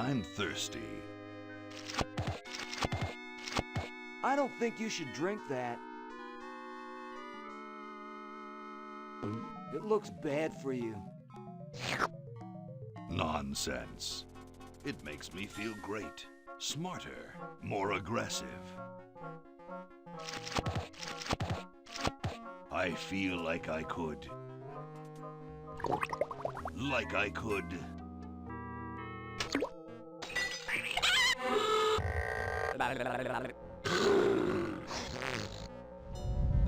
I'm thirsty. I don't think you should drink that. It looks bad for you. Nonsense. It makes me feel great. Smarter, more aggressive. I feel like I could. Like I could.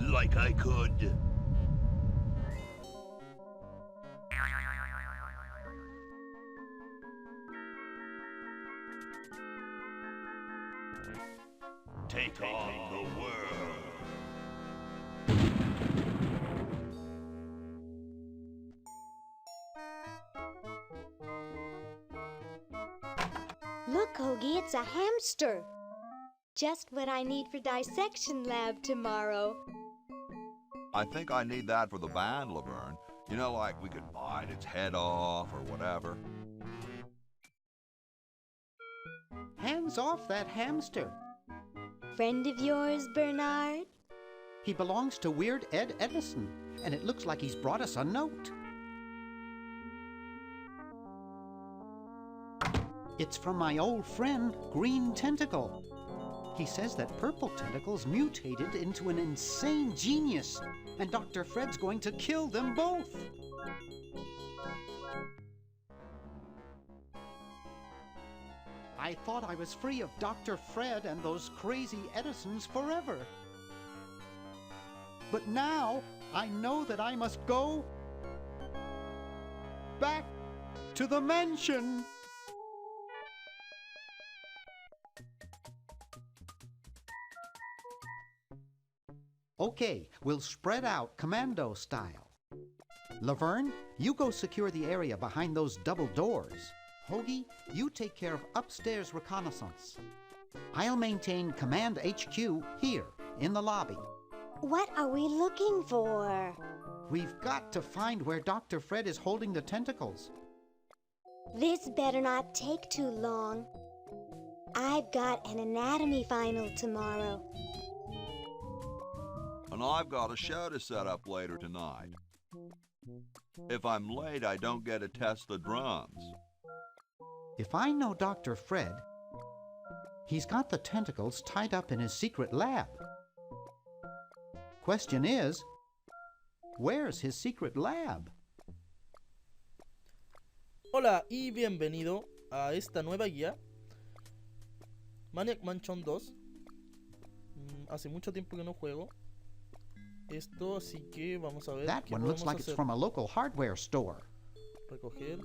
Like I could. Take on the world. Look, Hoagie, it's a hamster. Just what I need for dissection lab tomorrow. I think I need that for the band, Laverne. You know, like we could bite its head off or whatever. Hands off that hamster. Friend of yours, Bernard? He belongs to Weird Ed Edison, and it looks like he's brought us a note. It's from my old friend, Green Tentacle. He says that Purple Tentacle's mutated into an insane genius, and Dr. Fred's going to kill them both. I thought I was free of Dr. Fred and those crazy Edisons forever. But now I know that I must go back to the mansion. Okay, we'll spread out commando style. Laverne, you go secure the area behind those double doors. Hoagie, you take care of upstairs reconnaissance. I'll maintain Command HQ here, in the lobby. What are we looking for? We've got to find where Dr. Fred is holding the tentacles. This better not take too long. I've got an anatomy final tomorrow. And I've got a show to set up later tonight. If I'm late, I don't get to test the drums. If I know Dr. Fred, he's got the tentacles tied up in his secret lab. Question is, where's his secret lab? Hola y bienvenido a esta nueva guía Maniac Mansion 2. Hace mucho tiempo que no juego esto, así que vamos a ver That qué one looks podemos like it's hacer. from a local hardware store. Recoger.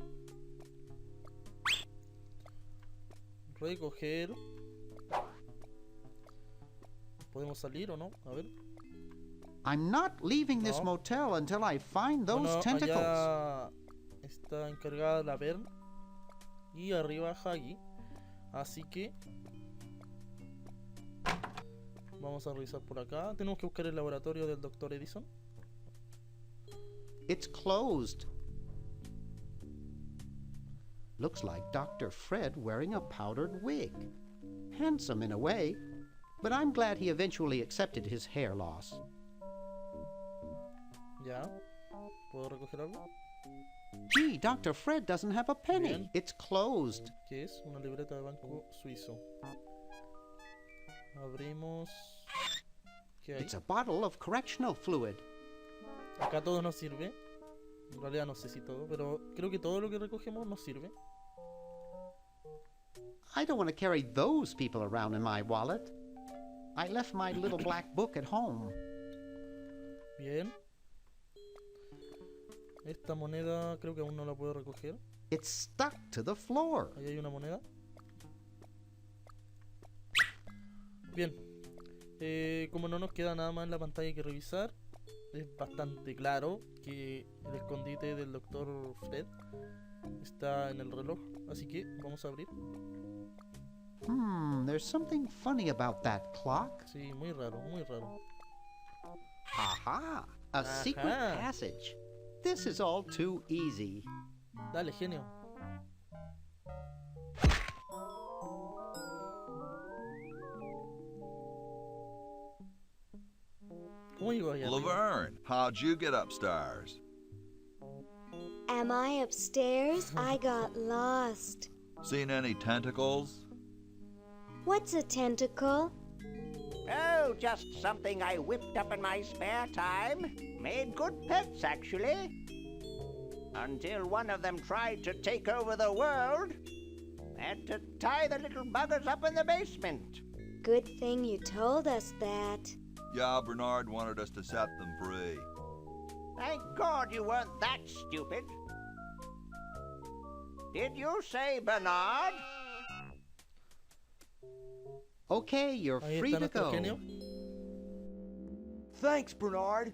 Recoger. ¿Podemos salir o no? A ver. I'm not leaving this No. motel until I find those Bueno, tentacles. allá está encargada la Vern y arriba Hagi, así que vamos a revisar por acá. Tenemos que buscar el laboratorio del Dr. Edison. It's closed. Looks like Dr. Fred wearing a powdered wig. Handsome in a way, but I'm glad he eventually accepted his hair loss. Ya. ¿Puedo recoger algo? Gee, Dr. Fred doesn't have a penny. Bien. It's closed. ¿Qué es? Una libreta de banco suizo. Abrimos. ¿Qué hay? It's a bottle of correctional fluid. Acá todo nos sirve. En realidad no sé si todo, pero creo que todo lo que recogemos nos sirve. I don't want to carry those people around in my wallet. I left my little black book at home. Bien. Esta moneda creo que aún no la puedo recoger. It's stuck to the floor. Ahí hay una moneda. Bien. Como no nos queda nada más en la pantalla que revisar, es bastante claro que el escondite del Dr. Fred está en el reloj. Así que vamos a abrir. There's something funny about that clock. Sí, muy raro, muy raro. Aha! A secret Ajá. passage. This is all too easy. Dale, genio. ¿Cómo llegó ahí arriba? Laverne, how'd you get upstairs? Am I upstairs? I got lost. Seen any tentacles? What's a tentacle? Oh, just something I whipped up in my spare time. Made good pets, actually. Until one of them tried to take over the world. Had to tie the little buggers up in the basement. Good thing you told us that. Yeah, Bernard wanted us to set them free. Thank God you weren't that stupid. Did you say Bernard? Okay, you're Ahí free está to nuestro go. genio. Thanks, Bernard.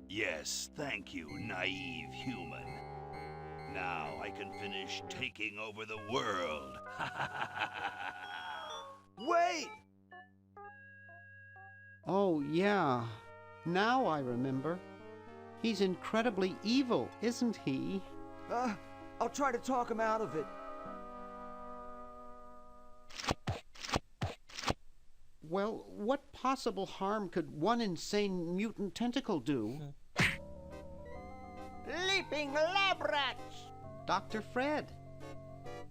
Yes, thank you, naive human. Now I can finish taking over the world. Wait! Oh, yeah. Now I remember. He's incredibly evil, isn't he? I'll try to talk him out of it. Well, what possible harm could one insane mutant tentacle do? Leaping lab rats! Dr. Fred.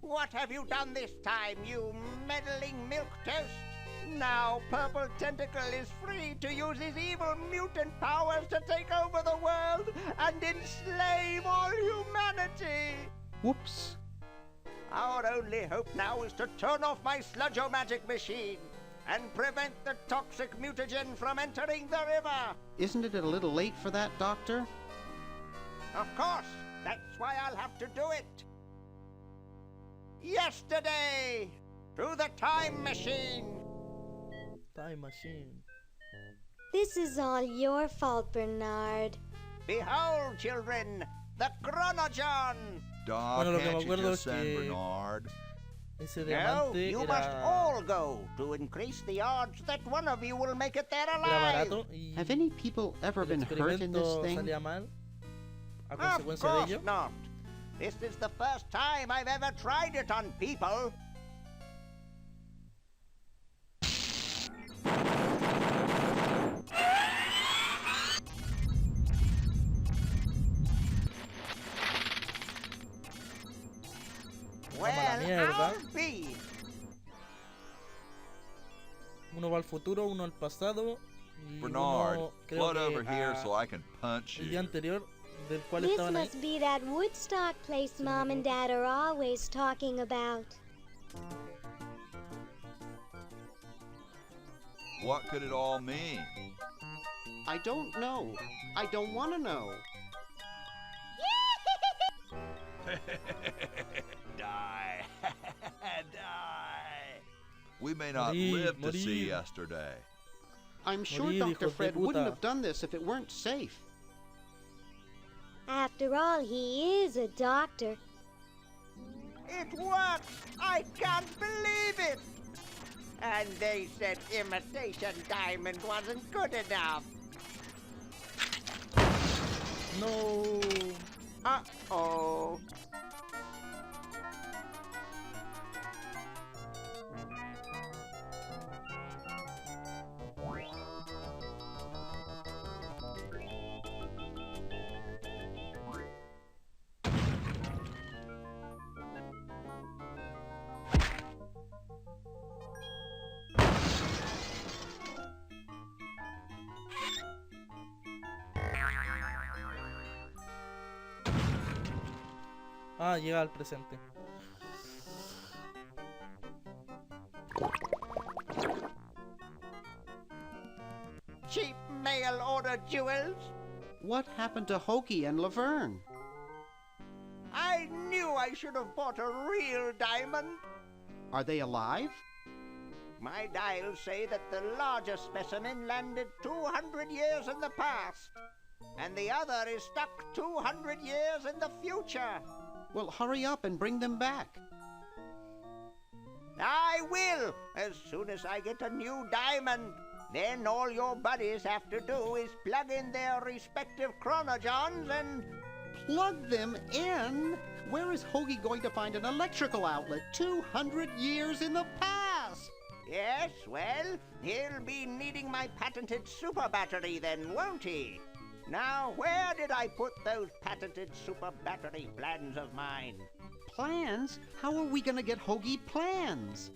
What have you done this time, you meddling milquetoast? Now Purple Tentacle is free to use his evil mutant powers to take over the world and enslave all humanity! Whoops. Our only hope now is to turn off my sludge-o-magic machine and prevent the toxic mutagen from entering the river! Isn't it a little late for that, Doctor? Of course! That's why I'll have to do it! Yesterday! Through the time machine! Time machine. This is all your fault, Bernard. Behold, children, the Chronogon! Doc, Bueno, lo que me can't you acuerdo just es send que- Bernard? Ese No, diamante you must era, all go to increase the odds that one of you will make it there era alive! barato y Have any people ever el been hurt in this experimento thing? salía mal a Of consecuencia de course ello. not! This is the first time I've ever tried it on people! Well, mierda. I'll be. Uno va al futuro, uno al pasado y Bernard, uno creo float que over here a- so I can punch el día you. anterior del cual This estaban ahí. must be that Woodstock place Mom and Dad are always talking about. What could it all mean? I don't know. I don't want to know. Die. Die. We may not Morir, live to see morir. yesterday. I'm sure Morir, Dr. hijos de Fred wouldn't puta. have done this if it weren't safe. After all, he is a doctor. It works! I can't believe it! And they said imitation diamond wasn't good enough. No. Uh-oh. Ah, llega al presente. Cheap mail order jewels. What happened to Hoagie and Laverne? I knew I should have bought a real diamond. Are they alive? My dials say that the larger specimen landed 200 years in the past, and the other is stuck 200 years in the future. Well, hurry up and bring them back. I will, as soon as I get a new diamond. Then all your buddies have to do is plug in their respective chronogons and... Plug them in? Where is Hoagie going to find an electrical outlet 200 years in the past? Yes, well, he'll be needing my patented super battery then, won't he? Now, where did I put those patented super battery plans of mine? Plans? How are we gonna get Hoagie plans?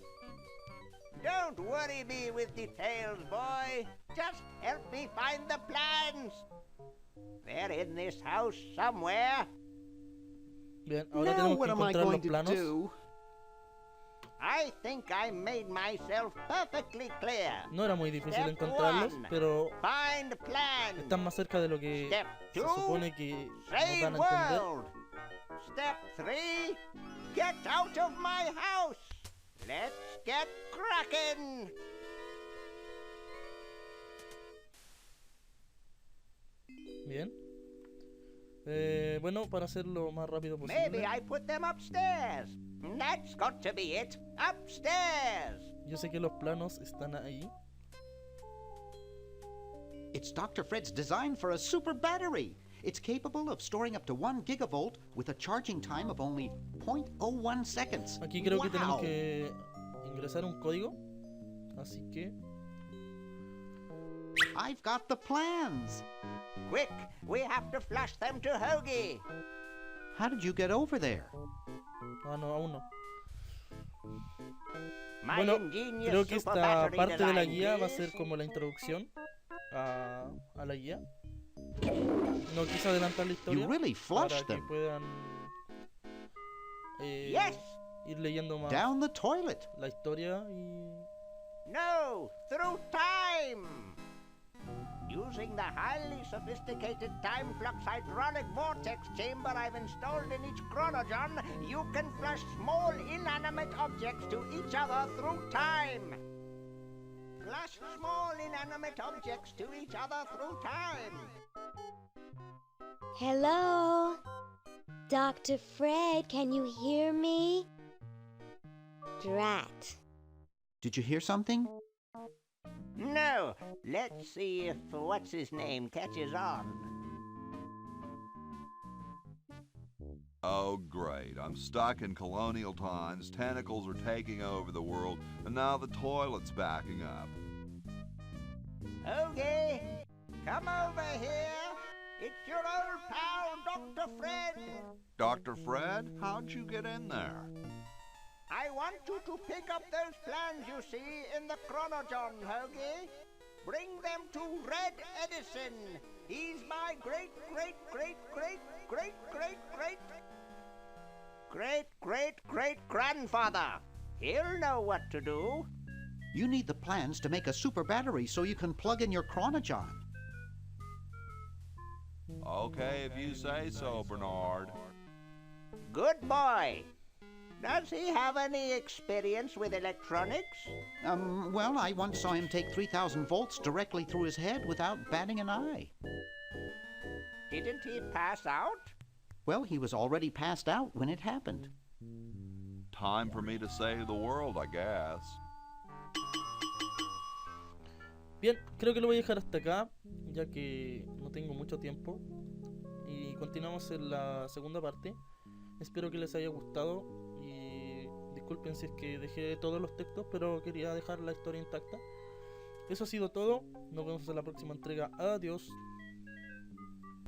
Don't worry me with details, boy. Just help me find the plans. They're in this house somewhere. Bien, ahora Now tenemos what que am I encontrar going los to planos. do? I think I made myself perfectly clear. No era muy difícil Step encontrarlos, one. pero Find plans. están más cerca de lo que Step se 2. supone que nos Say van a entender. world. Step 3. Get out of my house. Let's get cracking. Bien. Bueno, para hacerlo más rápido Maybe posible. I put them upstairs. That's got to be it. Upstairs. Yo sé que los planos están ahí. It's Dr. Fred's design for a super battery. It's capable of storing up to 1 gigavolt with a charging time of only 0.01 seconds. Aquí creo que tenemos Wow. que ingresar un código. Así que I've got the plans. Quick, we have to flash them to Hoagie. How did you get over there? ah, no, aún no. My Bueno, ingenious creo que super esta battery parte de la design, guía va a please. ser como la introducción a la guía. No quise adelantar la historia You really para flushed que them puedan Yes. ir leyendo más down the toilet. la historia y No, through time. Using the highly sophisticated time flux hydraulic vortex chamber I've installed in each chronogen, you can flash small inanimate objects to each other through time. Flash small inanimate objects to each other through time. Hello? Dr. Fred, can you hear me? Drat. Did you hear something? No, let's see if what's his name catches on. Oh, great. I'm stuck in colonial times, tentacles are taking over the world, and now the toilet's backing up. Okay, come over here. It's your old pal, Dr. Fred. Dr. Fred, how'd you get in there? I want you to pick up those plans you see in the chronogen, Hoagie. Bring them to Red Edison. He's my great grandfather. He'll know what to do. You need the plans to make a super battery so you can plug in your chronogen. Okay, if you say so, Bernard. Good boy. Does he have any experience with electronics? Well, I once saw him take 3,000 volts directly through his head without batting an eye. Didn't he pass out? Well, he was already passed out when it happened. Time for me to save the world, I guess. bien, creo que lo voy a dejar hasta acá, ya que no tengo mucho tiempo. Y continuamos en la segunda parte. Espero que les haya gustado y disculpen si es que dejé todos los textos, pero quería dejar la historia intacta. Eso ha sido todo, nos vemos en la próxima entrega. Adiós.